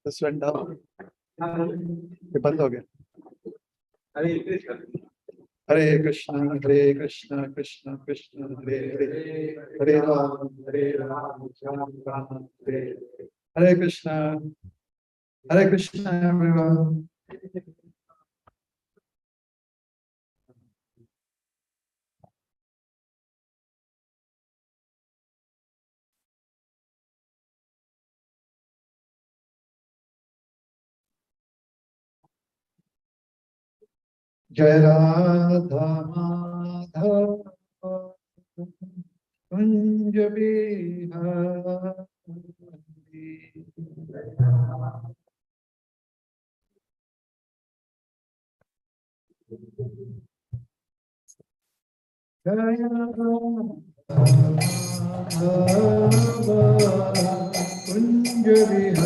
This went down. ये बंद हो गया. Hare Krishna, Krishna Krishna, Hare Hare, Hare Ram, Ram Ram, Hare Hare Krishna, everyone. Jai Radha Madhava Kunj Bihari. Jai Radha Madhava Kunj Bihari.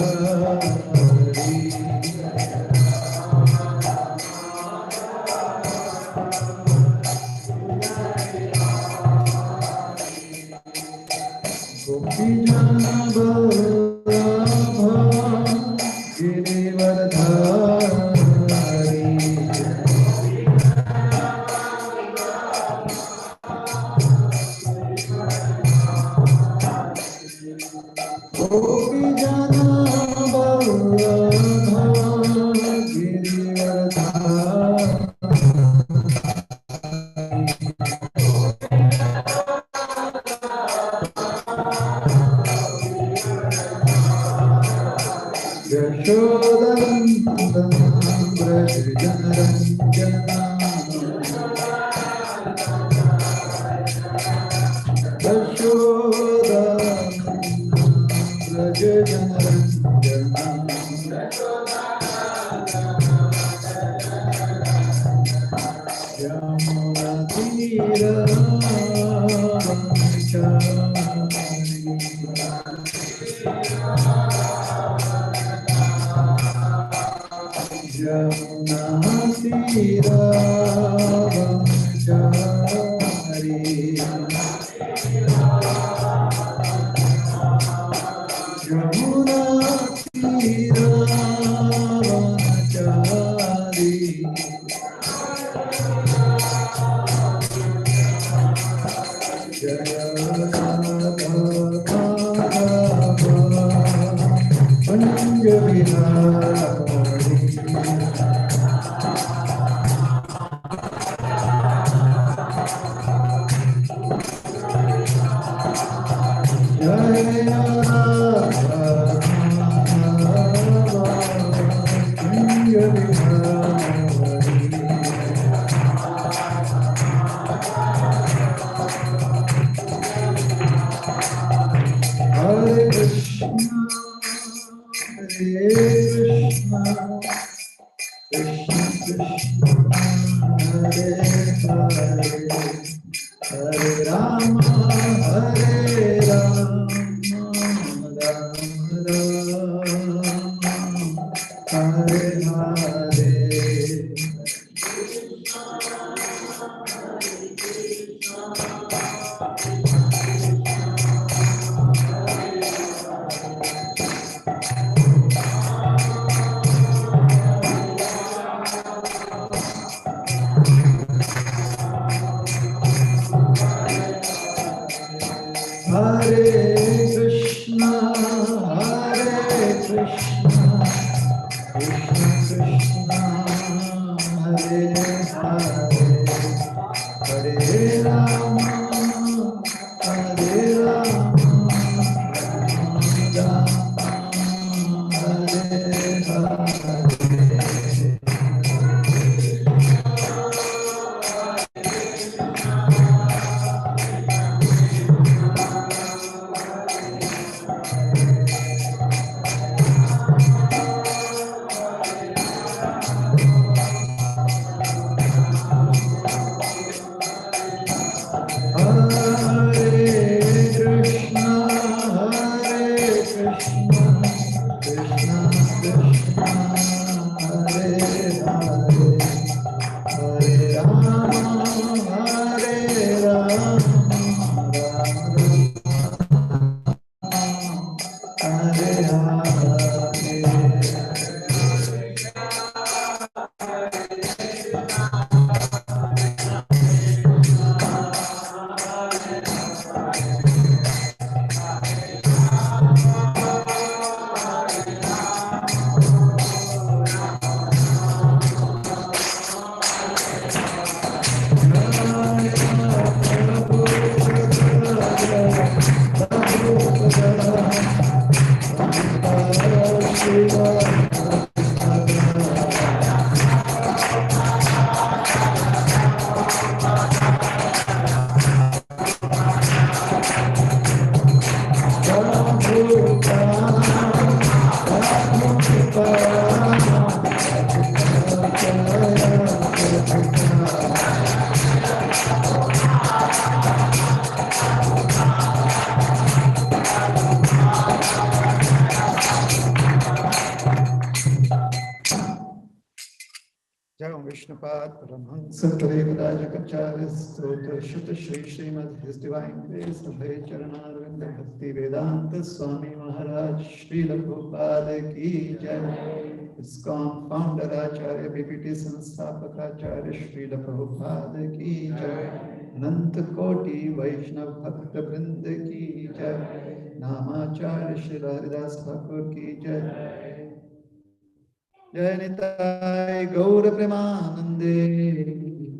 Vishnupad Paramahansa Parivadajakacharis Stotra Shruta Shri Srimad His Divine Grace Abhay Charanarvinda Bhakti Vedanta Swami Maharaj Srila Prabhupada Ki Jai Iskcon Founder Acharya BPT Sansthapak Acharya Srila Prabhupada Ki Jai Ananta Koti Vaishnav Bhakta Vrinda Ki Jai Namacharya Srila Haridas Thakur Ki Jai Jai Nitai Gaur Premanande.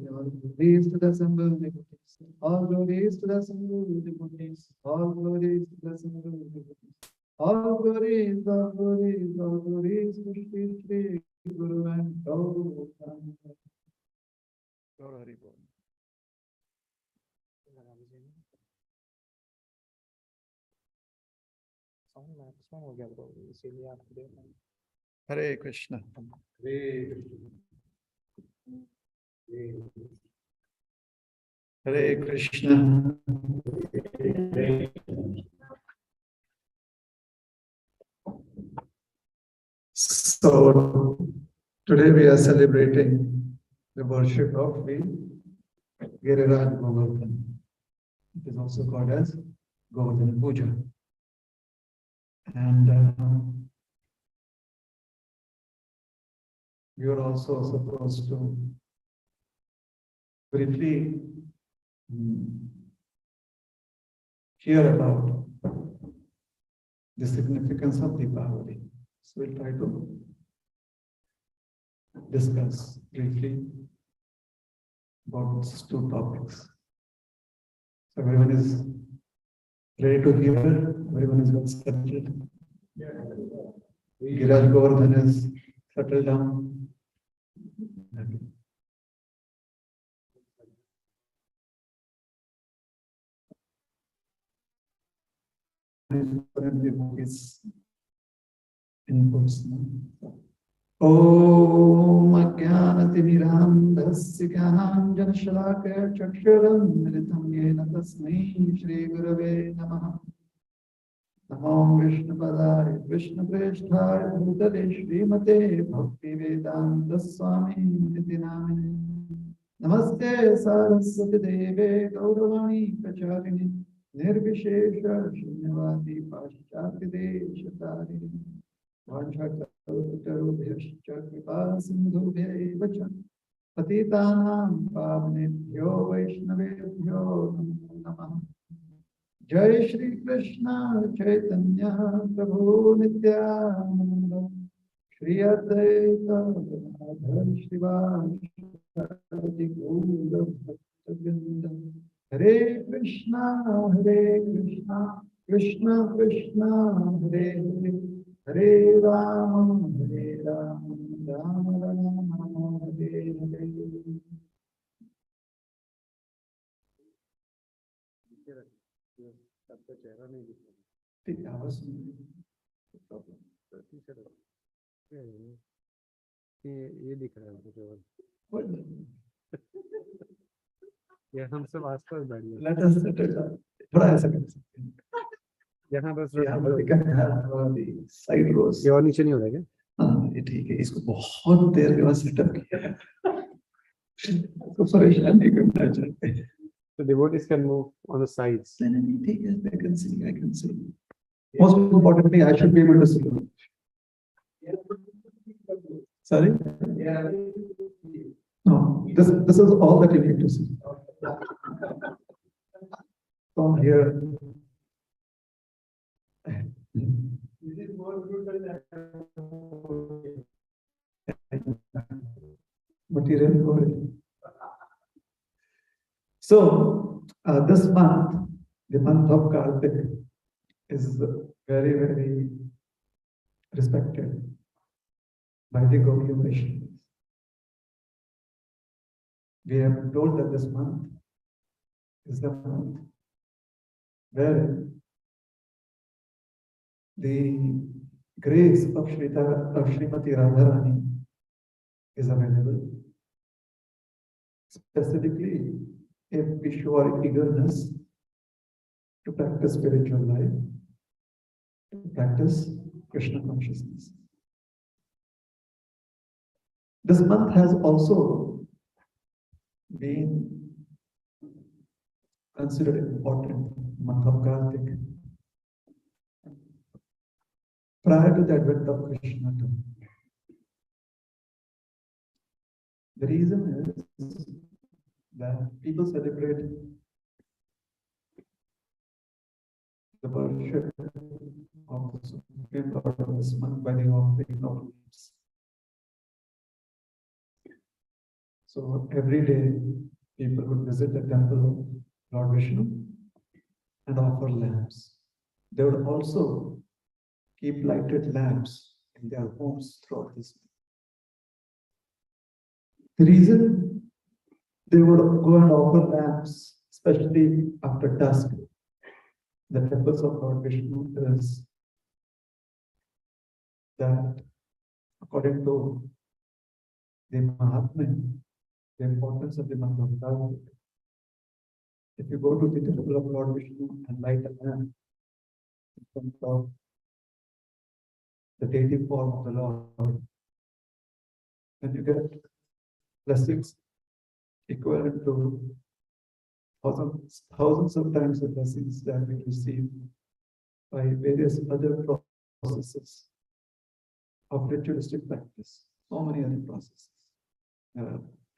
All glories to the assembled devotees. All glories to the assembled devotees. All glories to the assembled devotees. All glories, all glories, all glories to Shri Shri Guru and Gaur. Gaur Hari Bol. हो गया bro इसीलिए आपको दे रहा हूं हरे कृष्ण हरे Krishna So today we are celebrating the worship of the Giriraj Govardhan. It is also called as Govardhan Puja. And you are also supposed to briefly hear about the significance of Deepavali. So we'll try to discuss briefly about these two topics. So everyone is ready to hear, everyone is well settled. Giriraj Govardhan is settled down. His inputs. Om Ajnanatimirandhasya Jnananjanashalakaya Chakshuram Militam Yena Tasmai Shri Gurave Namaha. Namo Vishnupadaya Vishnupreshthaya Bhutale Srimate Bhakti Vedanta Swami Niti Namine. Namaste Saraswati Deve Gauravani Kacharini Nirvishesha Shunyavati Paschati Deshatari Vanchakalpatarubhyascha Kripa Sindhubhya Vacha Patitanam Pavanebhyo Vaishnavebhyo Namo Namaha. Jai Shri Krishna Chaitanya Prabhu Nityananda Shri Advaita Gadadhar Shivasati Gaura Bhaktavrinda. Hare Krishna, Krishna Krishna, Hare Hare, Hare Rama, Rama Rama, Hare Hare. ये दिख रहा है मुझे ये हमसे वास्तव बढ़िया थोड़ा ऐसा कर सकते हैं यहाँ बस साइड रोज ये और नीचे नहीं हो रहा क्या? हाँ ये ठीक है इसको बहुत देर के बाद सेटअप किया है इसको परेशान नहीं करना चाहते So devotees can move on the sides. नहीं ठीक है I can see Most importantly, I should be able to see. Sorry? No, this is all that you need to see. From here. Material world. So, this month, the month of Kartik, is very, very respected by the Gaudiya Vaishnavas. We have been told that this month is the month where the grace of Srimati Radharani is available. Specifically, if we show our eagerness to practice spiritual life, to practice Krishna consciousness. This month has also been considered important month of Kartik. Prior to the advent of Krishna too. The reason is that people celebrate the worship of the Supreme Lord of this month by the offering of gifts. So every day people would visit the temple of Lord Vishnu and offer lamps. They would also keep lighted lamps in their homes throughout this month. The reason they would go and offer lamps, especially after dusk, the temples of Lord Vishnu, is that according to the Mahatma, the importance of the month of Kartik, if you go to the temple of Lord Vishnu and light a lamp in front of the deity form of the Lord, then you get blessings equivalent to thousands of times the blessings that we receive by various other processes of ritualistic practice. So many other processes.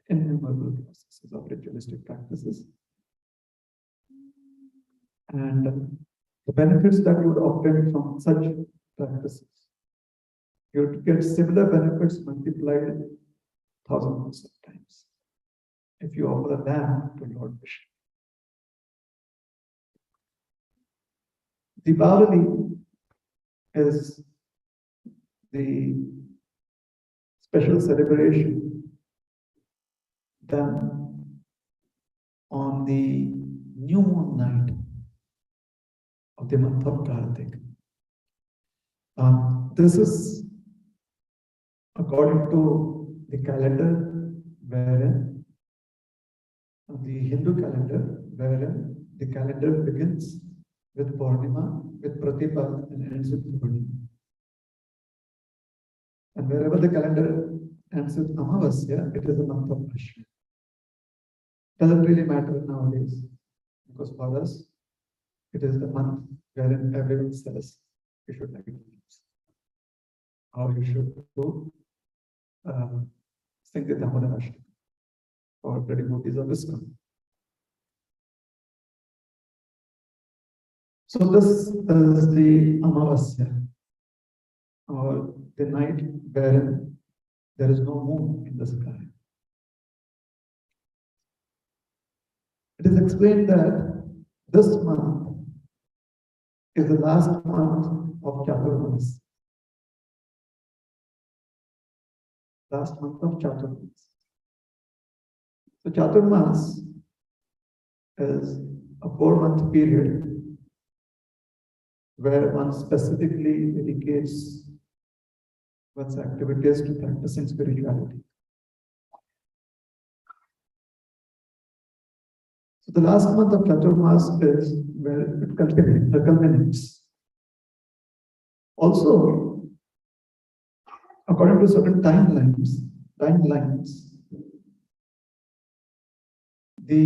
Innumerable processes of ritualistic practices. And the benefits that you would obtain from such practices, you would get similar benefits multiplied thousands of times if you offer a lamp to Lord Vishnu. Diwali is the special celebration done on the new moon night of the month of Kartik. This is according to the calendar wherein the Hindu calendar, wherein the calendar begins with Purnima, with Pratipad, and ends with Purnima. And wherever the calendar ends with Amavasya, it is the month of Ashwin. Doesn't really matter nowadays, because for us, it is the month wherein everyone says you should like lamps, or you should do sing the Damodar Ashtakam for the devotees of Iskcon. So this is the Amavasya, or the night wherein there is no moon in the sky. It is explained that this month is the last month of Chaturmas. Last month of Chaturmas. So Chaturmas is a 4-month period where one specifically dedicates one's activities to practicing spirituality. So the last month of Chaturmas is where it culminates. Also, according to certain timelines, the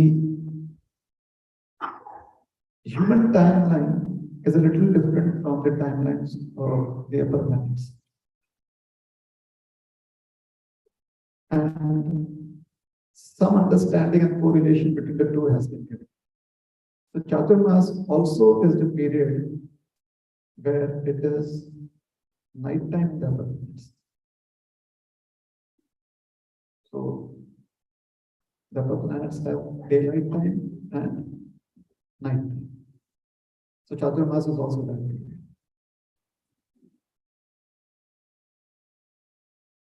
human timeline is a little different from the timelines of the upper planets. And some understanding and correlation between the two has been given. So Chaturmas also is the period where it is nighttime developments. So the upper planets have daylight time and night time. So Chaturmas is also that period.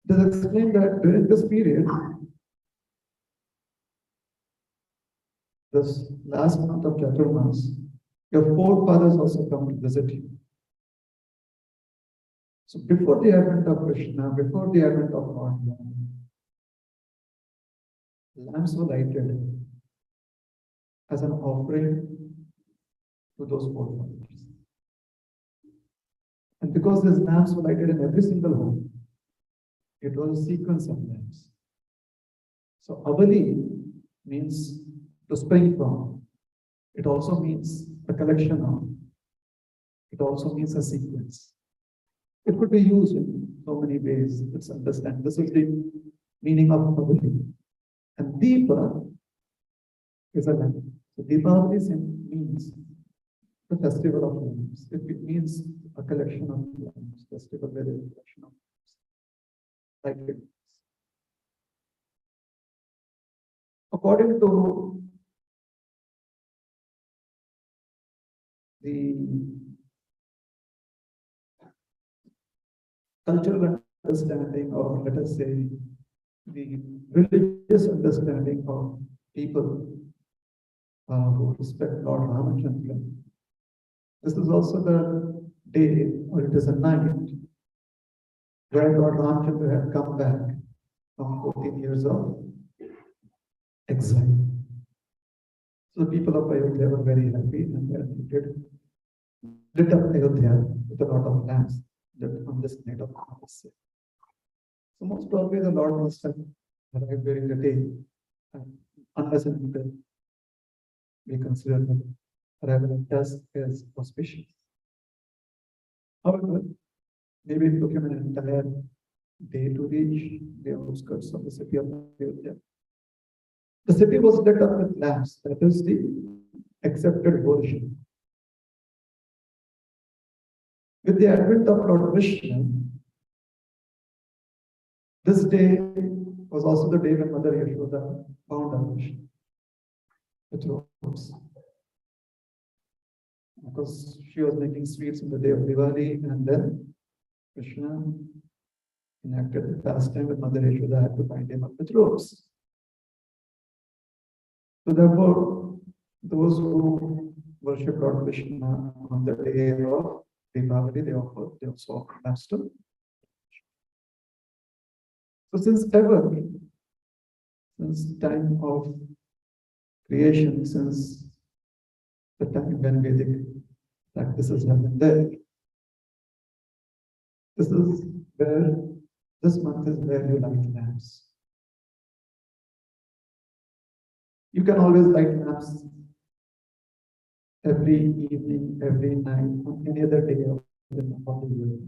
It is explained that during this period, this last month of Chaturmas, your forefathers also come to visit you. So before the advent of Krishna, before the advent of Lord Ram, lamps were lighted as an offering to those forefathers. And because these lamps were lighted in every single home, it was a sequence of lamps. So Avali means to spring from. It also means a collection of. It also means a sequence. It could be used in so many ways. Let's understand. This is the meaning of Avali. And Deepa is a lamp. So Deepavali means the festival of lamps. It means a collection of lamps. Festival where there is a collection of lamps. Like it. According to the cultural understanding, or let us say the religious understanding of people who respect Lord Ramachandra, this is also the day, or it is a night, where Lord Ramachandra had come back from 14 years of exile. So the people of Ayodhya were very happy, and they lit up Ayodhya with a lot of lamps on this night of Amasya. So most probably the Lord must have arrived during the day, unless and until we consider the arrival at dusk as auspicious. However, maybe it took him an entire day to reach the outskirts of the city of Ayodhya. The city was lit up with lamps. That is the accepted version. With the advent of Lord Krishna, this day was also the day when Mother Yashoda found our Krishna with ropes. Because she was making sweets on the day of Diwali, and then Krishna enacted the pastime with Mother Yashoda had to bind him up with ropes. So therefore, those who worship Lord Krishna on the day of Diwali, they also offer lamps to. So since time of creation, since the time when Vedic practices have been there, this month is where you light lamps. You can always light lamps every evening, every night, on any other day of the year.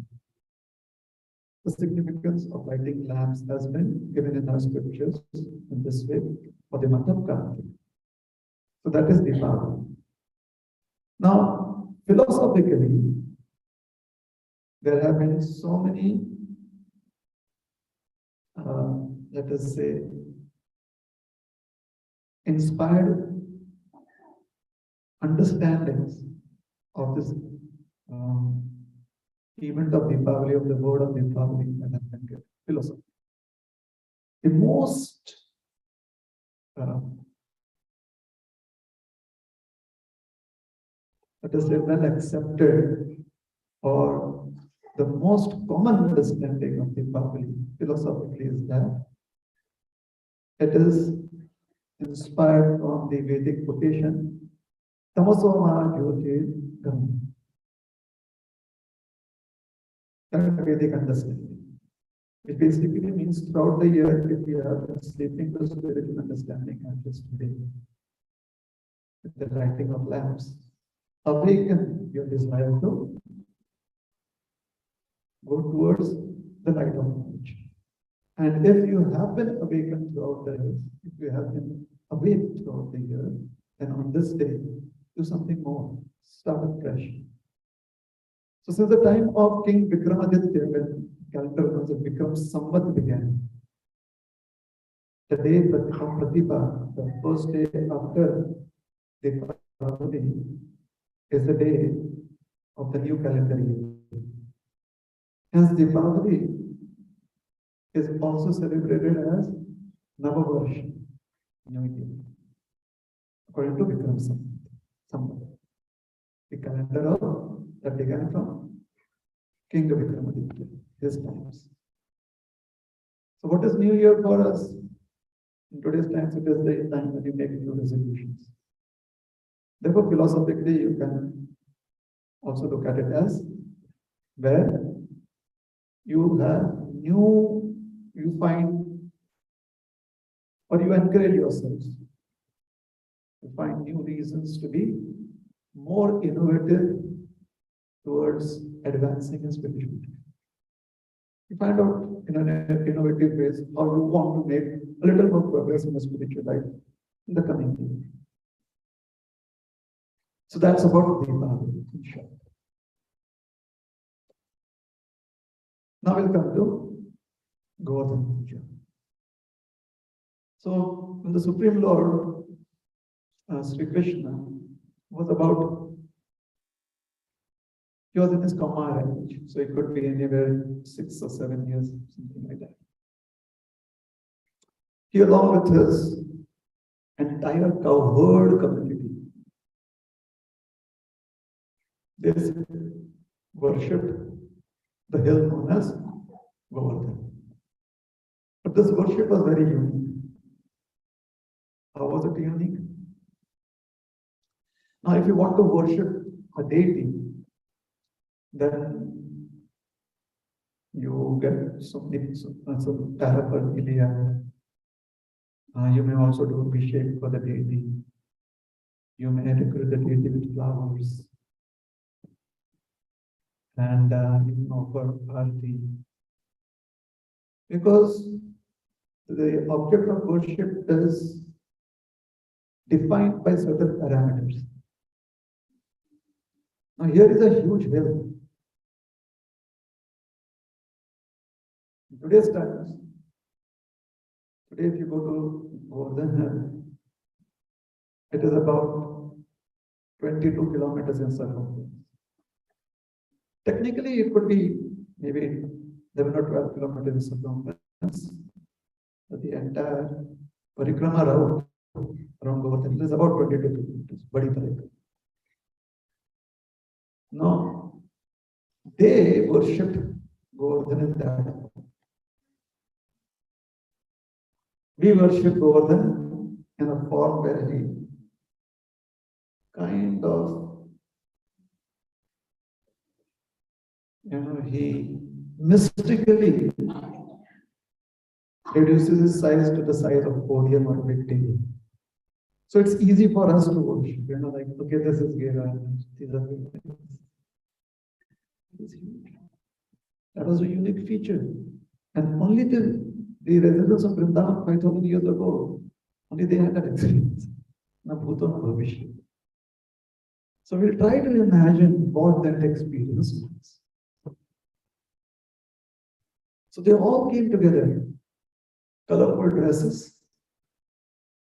The significance of lighting lamps has been given in our scriptures in this way for the month of Kartik. So that is Deepavali. Now, philosophically, there have been so many, let us say, inspired understandings of this event of Deepavali, of the word of Deepavali, that has been given. Philosophy. The most let us say well accepted, or the most common understanding of Deepavali philosophically is that it is inspired from the Vedic quotation, Tamaso ma jyotir gam. That is the Vedic understanding. It basically means throughout the year, if we are sleeping to spiritual understanding, and just today, with the lighting of lamps, awaken your desire to go towards the light of knowledge. And if you have been awakened throughout the years, if you have been awake throughout the year, then on this day, do something more. Start afresh. So since the time of King Vikramaditya, when calendar was Vikram Samvat began, the day of Pratibha, the first day after Deepavali, is the day of the new calendar year. Hence, Deepavali is also celebrated as Navavarsh, New Year, according to Vikram Samvat, the calendar of that began from King Vikramaditya, his times. So, what is New Year for us? In today's times, it is the time when you make new resolutions. Therefore, philosophically, you can also look at it as where you have you find, or you encourage yourselves to find new reasons to be more innovative towards advancing in spirituality. You find out in an innovative ways how you want to make a little more progress in the spiritual life in the coming year. So that's about Deepavali, in short. Now we'll come to Govardhan Puja. So, when the Supreme Lord, Sri Krishna, was about, he was in his Kamar age, so it could be anywhere 6 or 7 years, something like that. He, along with his entire cowherd community, they worshipped the hill known as Govardhan. But this worship was very unique. How was it unique? Now, if you want to worship a deity, then you get some paraphernalia. You may also do abhishek for the deity. You may decorate the deity with flowers. And you can offer arti. Because the object of worship is defined by certain parameters. Now, here is a huge hill. In today's times, today, if you go to Govardhan Hill, it is about 22 kilometers in circumference. Technically, it could be maybe 11 or 12 kilometers in circumference, but the entire parikrama route around Govardhan is about 22 kilometers. Badi parikrama. Now, they worshipped Govardhan in that. We worship Govardhan in a form where he kind of, he mystically reduces his size to the size of podium or big table. So it's easy for us to worship, like, okay, this is Gira, these are the things. That was a unique feature. And only the residents of Vrindavan 5,000 years ago, only they had that experience. Na bhuto na bhavishya. So we'll try to imagine what that experience was. So they all came together. Colorful dresses.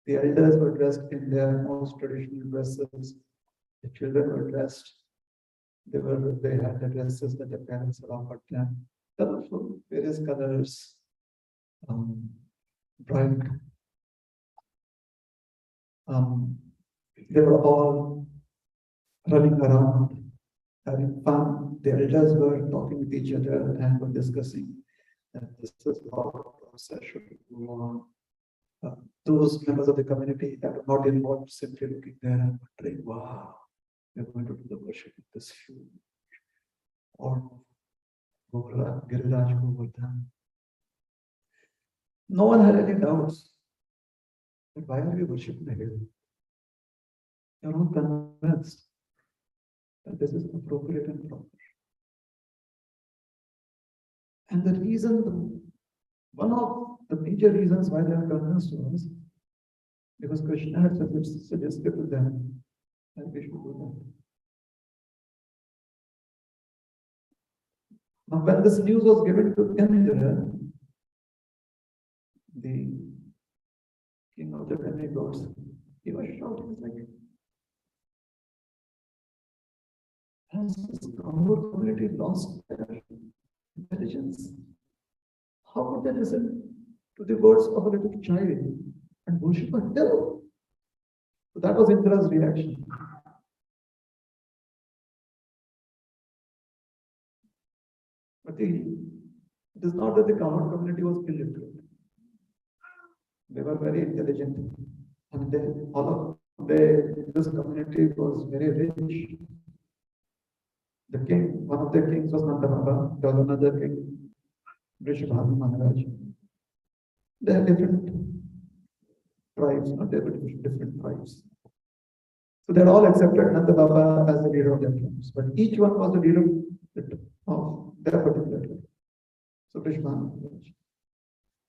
The elders were dressed in their most traditional dresses. The children were dressed. They had the dresses that their parents had offered them. Colorful, various colors, bright. They were all running around, having fun. The elders were talking with each other and were discussing that this is how the process should go on. Those members of the community that were not involved simply looking there and wondering, wow, we're going to do the worship of this huge or Giriraj Govardhan. No one had any doubts. But why are we worshiping the hill? You're not convinced. that this is appropriate and proper. And the reason, one of the major reasons why they are convinced to us, because Krishna had suggested to them that we should do that. Now, when this news was given to Indra, the king of the demigods, he was shocked. He was like, has this Kaur community lost their intelligence? How would they listen to the words of a little child and worship a devil? So that was Indra's reaction. But it is not that the Kaur community was illiterate. They were very intelligent, and this community was very rich. The king, one of the kings was Nanda Baba, there was another king, Vrishabhami Maharaj. They are different tribes, not different tribes. So they all accepted Nanda Baba as the leader of their tribes, but each one was the leader of their particular tribe. So Vrishabhami Maharaj.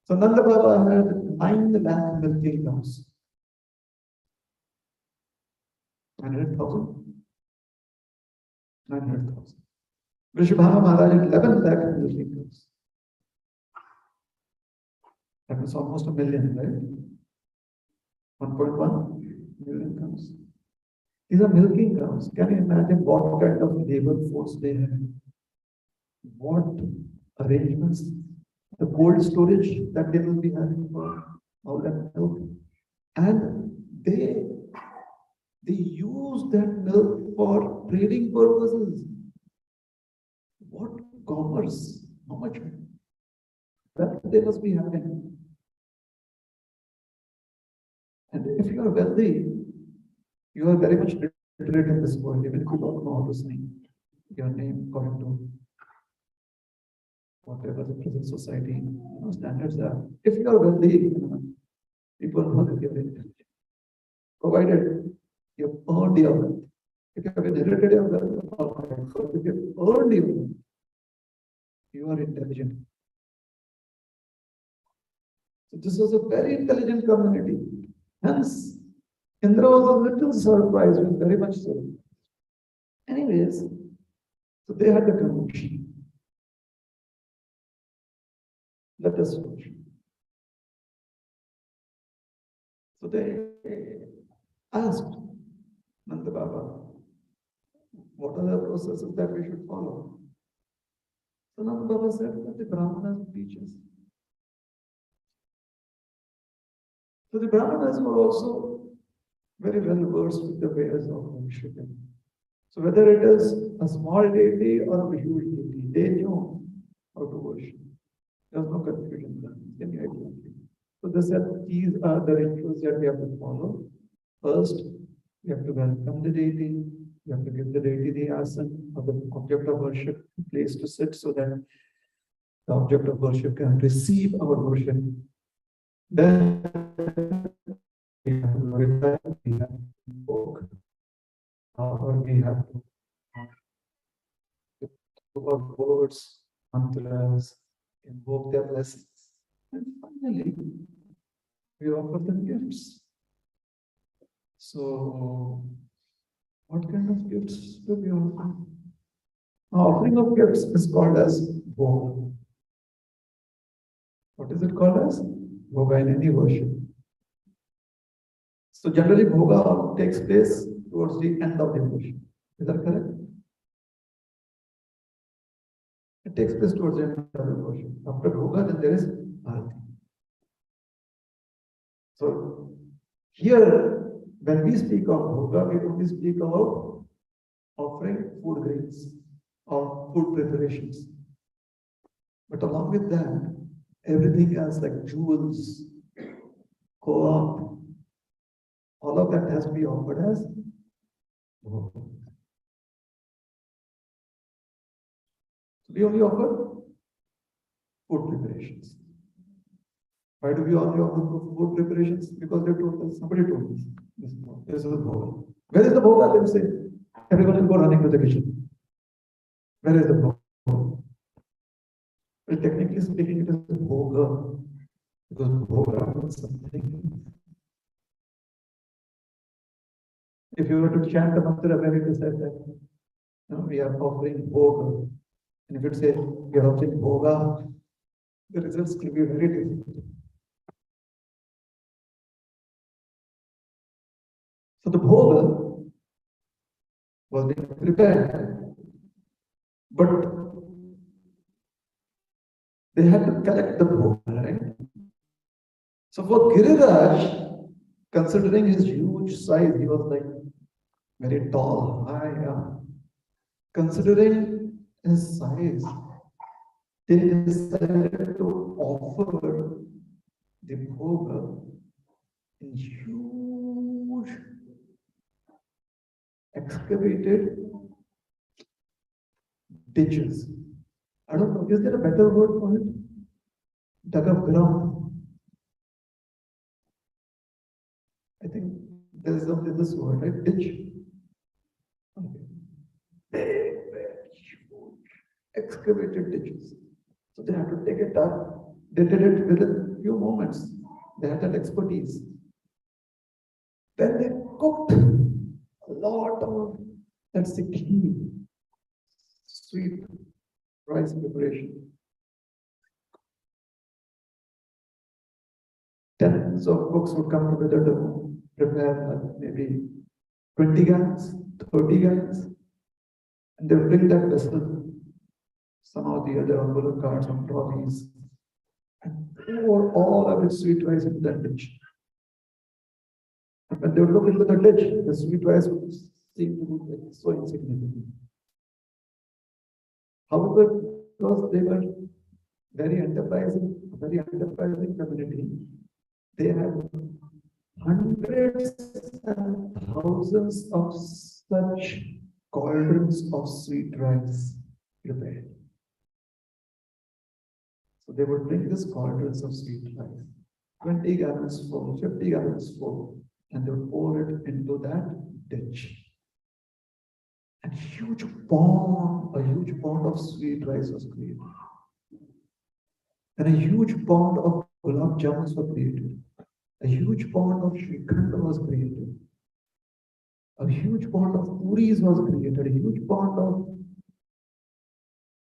So Nanda Baba had 9 lakh milking cows. 900,000? 900,000. Vrishabhami Maharaj had 11 lakh milking cows. That was almost a million, right? 1.1 million cows. These are milking cows. Can you imagine what kind of labor force they had? What arrangements? The cold storage that they will be having for all that milk. And they use that milk for trading purposes. What commerce? How much wealth they must be having. And if you are wealthy, you are very much literate in this world, even if you don't know how to sing your name according to whatever the present society standards are. If you are wealthy, people know that you are intelligent. Provided you have earned your wealth. If you have inherited your wealth, but if you have earned your wealth, you are intelligent. So this was a very intelligent community. Hence, Indra was a little surprised, very much so. Anyways, so they had the conviction. Let us watch. So they asked Nanda Baba, what are the processes that we should follow? So Nanda Baba said that the Brahmanas teach us. So the Brahmanas were also very well versed with the ways of worshipping. So whether it is a small deity or a huge deity, they knew how to worship. There was no confusion there. They knew exactly. So they said these are the rituals that we have to follow. First, we have to welcome the deity. We have to give the deity the asana or the object of worship, a place to sit so that the object of worship can receive our worship. Then we have to glorify, we have to invoke, or we have to our words, mantras, invoke their blessings. And finally, we offer them gifts. So, what kind of gifts do we offer? Offering of gifts is called as bhoga. What is it called as? Bhoga in any worship. So generally bhoga takes place towards the end of the worship. Is that correct? It takes place towards the end of the worship. After bhoga, then there is arati. So here, when we speak of bhoga, we only speak about offering food grains or food preparations. But along with that, everything else like jewels, co-op, all of that has to be offered as bhoga. So we only offer food preparations. Why do we only offer food preparations? Because they told us, somebody told us, this is bhoga. Where is the bhoga? They say, everyone will go running to the kitchen. Where is the bhoga? Well, technically speaking, it is bhoga, because bhoga means something. If you were to chant the mantra where it is said that we are offering bhoga, and if it says we are offering bhoga, the results will be very different. So the bhoga was being prepared, but they had to collect the bhoga, right? So for Giriraj, considering his huge size, he was like very tall, high. Considering his size, they decided to offer the bhoga in huge excavated ditches. I don't know, is there a better word for it? Dug up ground. I think there's only this word, right? Ditch. Okay. Big, huge, excavated ditches. So they had to take it up. They did it within a few moments. They had that expertise. Then they cooked a lot of, that's the key, sweet rice preparation. Tens of cooks would come together to prepare maybe 20 gallons, 30 gallons, and they would bring that vessel, some of the other envelope cards on trolleys, and pour all of its sweet rice into that dish. And when they would look into the dish, the sweet rice would seem to be like so insignificant. However, because they were very enterprising community, they have hundreds and thousands of such cauldrons of sweet rice prepared. So they would bring this cauldrons of sweet rice, 20 gallons full, 50 gallons full, and they would pour it into that ditch. And a huge pond of sweet rice was created. And a huge pond of gulab jamuns were created. A huge pond of Shrikhand was created. A huge pond of puris was created. A huge pond of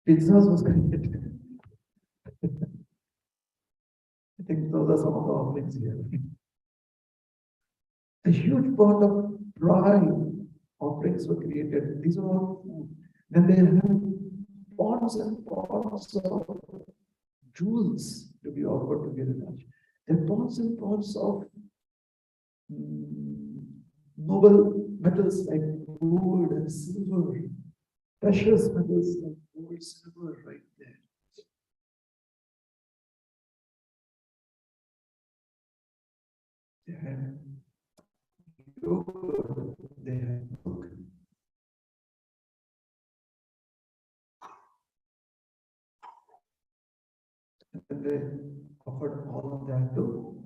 pizzas was created. I think those are some of the offerings here. A huge pond of dry offerings were created. These are all food. Then they have ponds and ponds of jewels to be offered to Giriraj. There are ponds and ponds of noble metals like gold and silver, precious metals like gold, silver, right there. They had yogurt, they had milk. And they offered all of that too.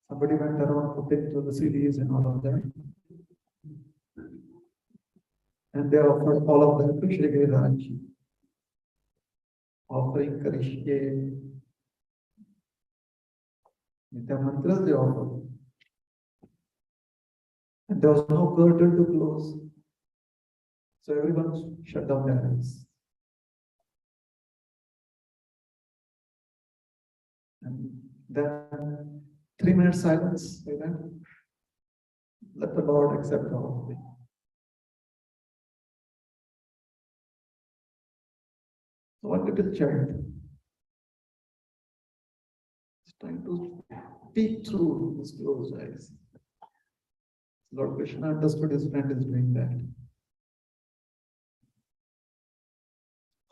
Somebody went around putting to the CDs and all of that. And they offered all of that to Shri Giriraj. Offering Karishye. Nitya mantras they offered. And there was no curtain to close. So everyone shut down their eyes. And then 3 minutes silence, let the Lord accept our offering. So one little child is trying to peek through his closed eyes. Lord Krishna understood his friend is doing that.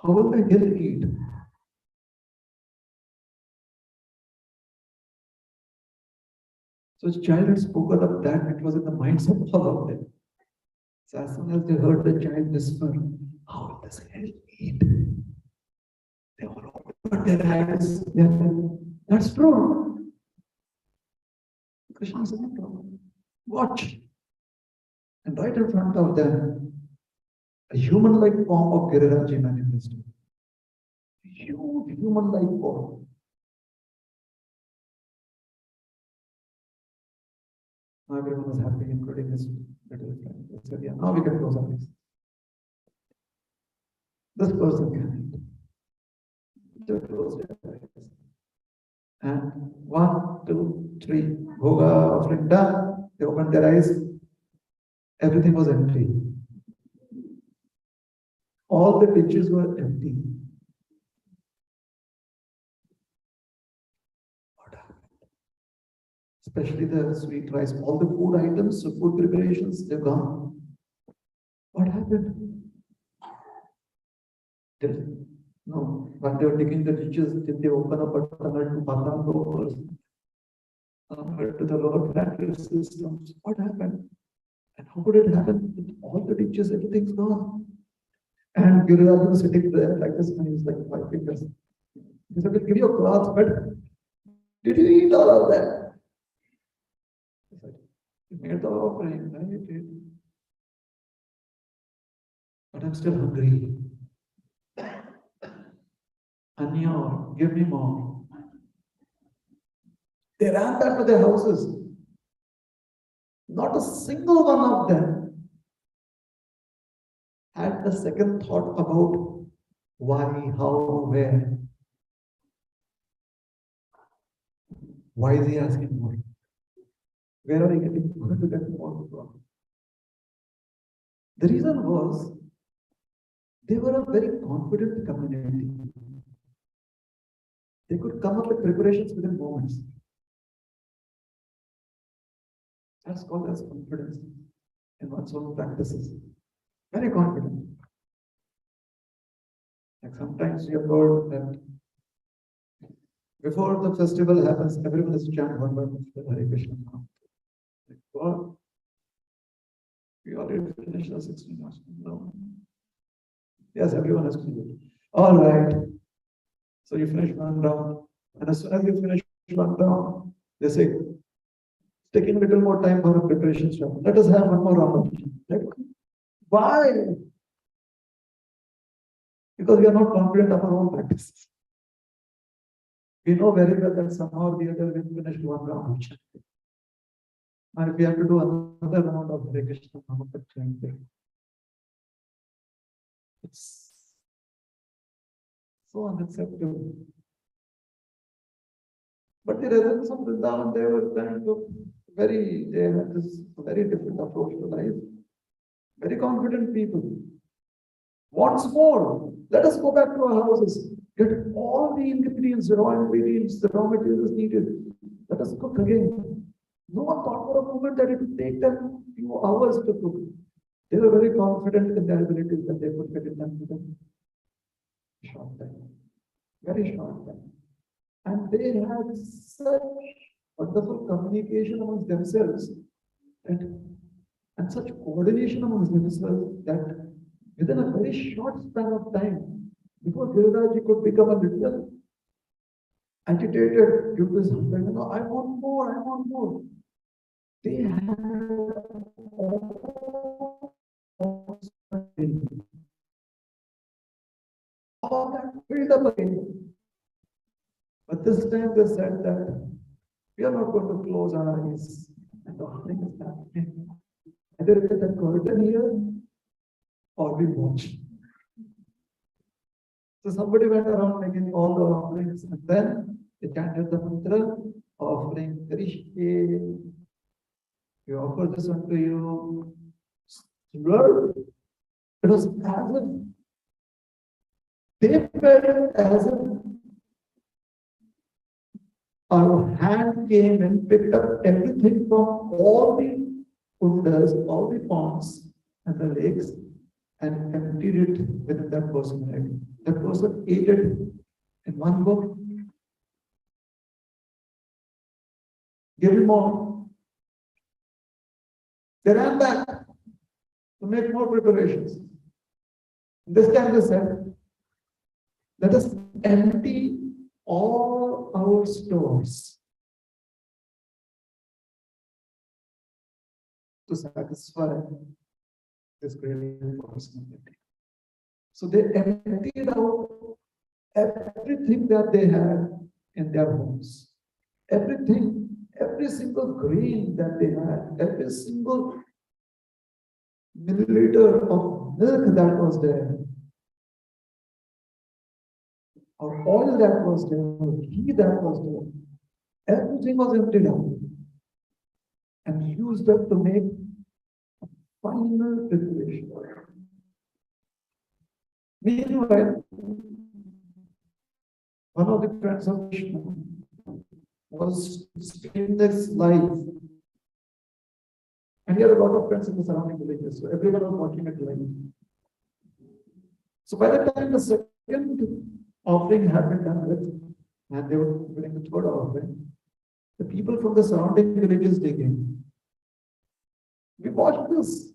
How will the hill eat? So his child had spoken of that, it was in the minds of all of them. So as soon as they heard the child whisper, how will this hill eat? They all opened their eyes. That's true. Krishna said, no problem. Watch. And right in front of them, a human-like form of Giriraji manifested. Huge human-like form. Now everyone was happy, including his little friend. They said, yeah, now we can close our eyes. This person can eat. They closed their eyes. And 1, 2, 3, Bhoga offering done. They opened their eyes. Everything was empty. All the dishes were empty. What happened? Especially the sweet rice, all the food items, so food preparations, they're gone. What happened? No, when they were digging the ditches, did they open up a tunnel to Patal doors, to the lower planetary systems? What happened? And how could it happen? With all the ditches, everything's gone. And Giriraj was sitting there like this, and he's like 5 fingers. He said, we'll give you a cloth, but did you eat all of that? He said, you made the offering, I did. But I'm still hungry. Anya, give me more. They ran back to their houses. Not a single one of them had the second thought about why, how, where. Why is he asking more? Where are we going to get more from? The reason was they were a very confident community. They could come up with preparations within moments. That's called as confidence in one's own practices. Very confident. Like sometimes you have heard that before the festival happens, everyone is chanting one by one, Hare Krishna. Like, what? We already finished the 16 hours. No. Yes, everyone has to do it. All right. So you finish one round, and as soon as you finish one round, they say, it's taking a little more time for the preparations. Let us have one more round. Like, why? Because we are not confident of our own practices. We know very well that somehow or the other we finished one round. And if we have to do another round of Hare Krishna, it's so unacceptable. But the residents of Vrindavan, they were kind of they had this very different approach to life. Very confident people. Once more, let us go back to our houses, get all the ingredients, the raw ingredients, the raw materials needed. Let us cook again. No one thought for a moment that it would take them a few hours to cook. They were very confident in their abilities that they could get it done within a short time. Very short time. And they had such wonderful communication amongst themselves and such coordination amongst themselves that within a very short span of time, before Giriraj could become a little agitated due to his hunger, I want more, I want more. They had all that filled up again. But this time they said that we are not going to close our eyes and the offering is happening. Either we get a curtain here or we watch. So somebody went around making all the offerings and then they chanted the mantra, offering Krishna. We offer this unto you. Lord, it was as if they felt as if our hand came and picked up everything from all the kundas, all the ponds and the lakes and emptied it within that person's head. That person ate it in one go. Give him more. They ran back to make more preparations. This time they said, let us empty all our stores to satisfy this great personality. So they emptied out everything that they had in their homes. Everything, every single grain that they had, every single milliliter of milk that was there, or oil that was there, or ghee that was there, everything was emptied out and used up to make a final preparation. Meanwhile, one of the friends of Vishnu was in this life, and he had a lot of friends in the surrounding villages, so everyone was watching it live. So by the time the second offering had been done with, and they were doing the third offering, the people from the surrounding villages, they came. We watched this.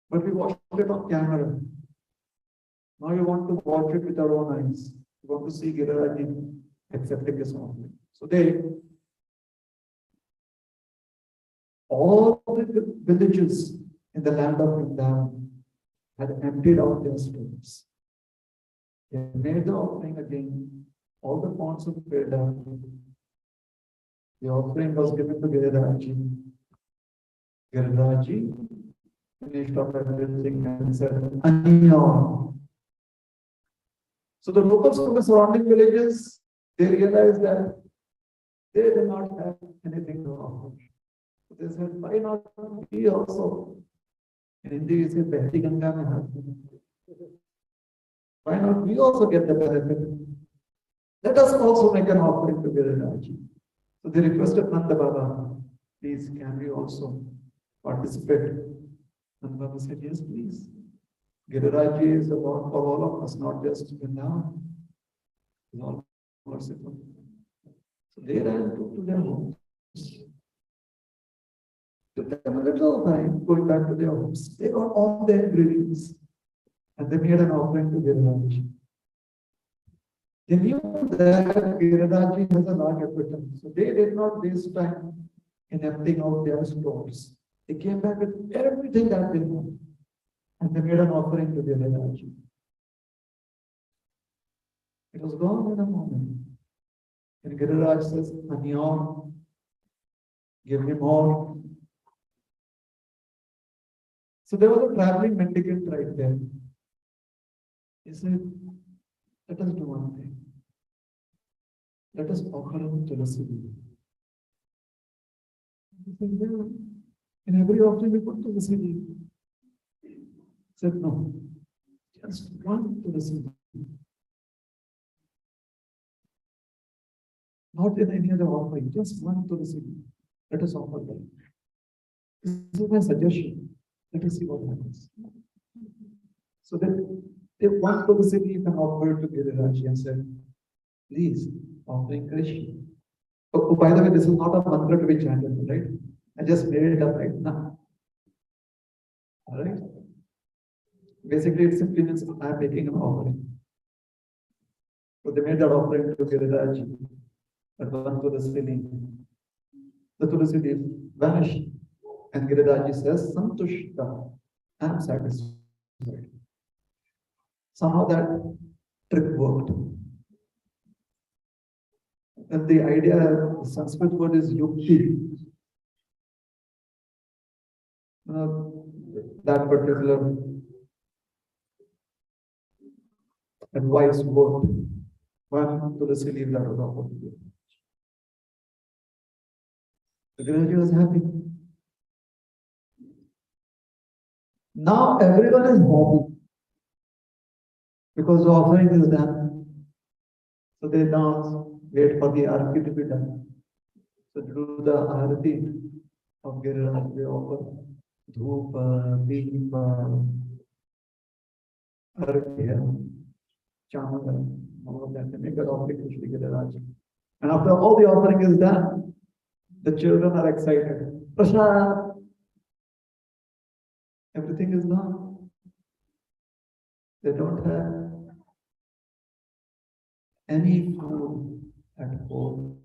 But we watched it on camera. Now we want to watch it with our own eyes. We want to see Giraraji accepting this offering. So all the villages in the land of Vrindavan had emptied out their stores. They made the offering again. All the ponds were filled up. The offering was given to Giraraji. Giraraji finished off everything and said, "Anya." So the locals from the surrounding villages, they realized that they did not have anything to offer. So they said, "Why not we also?" In Hindi, we say, "Behti Ganga mein haath." Why not we also get the benefit? Let us also make an offering to Giraraji. So they requested Nanda Baba, "Please, can we also participate?" Nanda Baba said, "Yes, please. Giraraji is the Lord for all of us, not just Vrindavan. He's all merciful." So they ran to their homes. Took them a little time going back to their homes. They got all their ingredients and they made an offering to Giraraji. They knew that Giraraji has a large appetite, so they did not waste time in emptying out their stores. They came back with everything that they knew. And they made an offering to Giraraji. It was gone in a moment. And Giriraj says, "Anyon, give me more." So there was a traveling mendicant right there. He said, "Let us do one thing. Let us offer him tulasi." He said, "Yeah, in every offering we put tulasi." He said, "No, just one tulasi. Not in any other offering, just one tulasi. Let us offer them. This is my suggestion. Let us see what happens." So then, if one tulasi you can offer to Giriraji and said, "Please, offering Krishna." Oh, by the way, this is not a mantra to be chanted, right? I just made it up right now. All right? Basically, it simply means I am making an offering. So they made that offering to Giriraji. But one tulasi leaf, the tulasi leaf vanished. And Giriraji says, "Santushta, I am satisfied." Somehow that trick worked. And the idea, the Sanskrit word is yukti. That particular advice worked. One tulasi leaf that was offered to you. The Guruji was happy. Now everyone is happy because the offering is done. So they dance, wait for the arati to be done. So to do the arati of Giriraj, they offer dhupa, deepa, arghya, chamala, all of that. They make that offering to Shri Giriraj. And after all the offering is done, the children are excited. Prasad! Everything is gone. They don't have any food at home.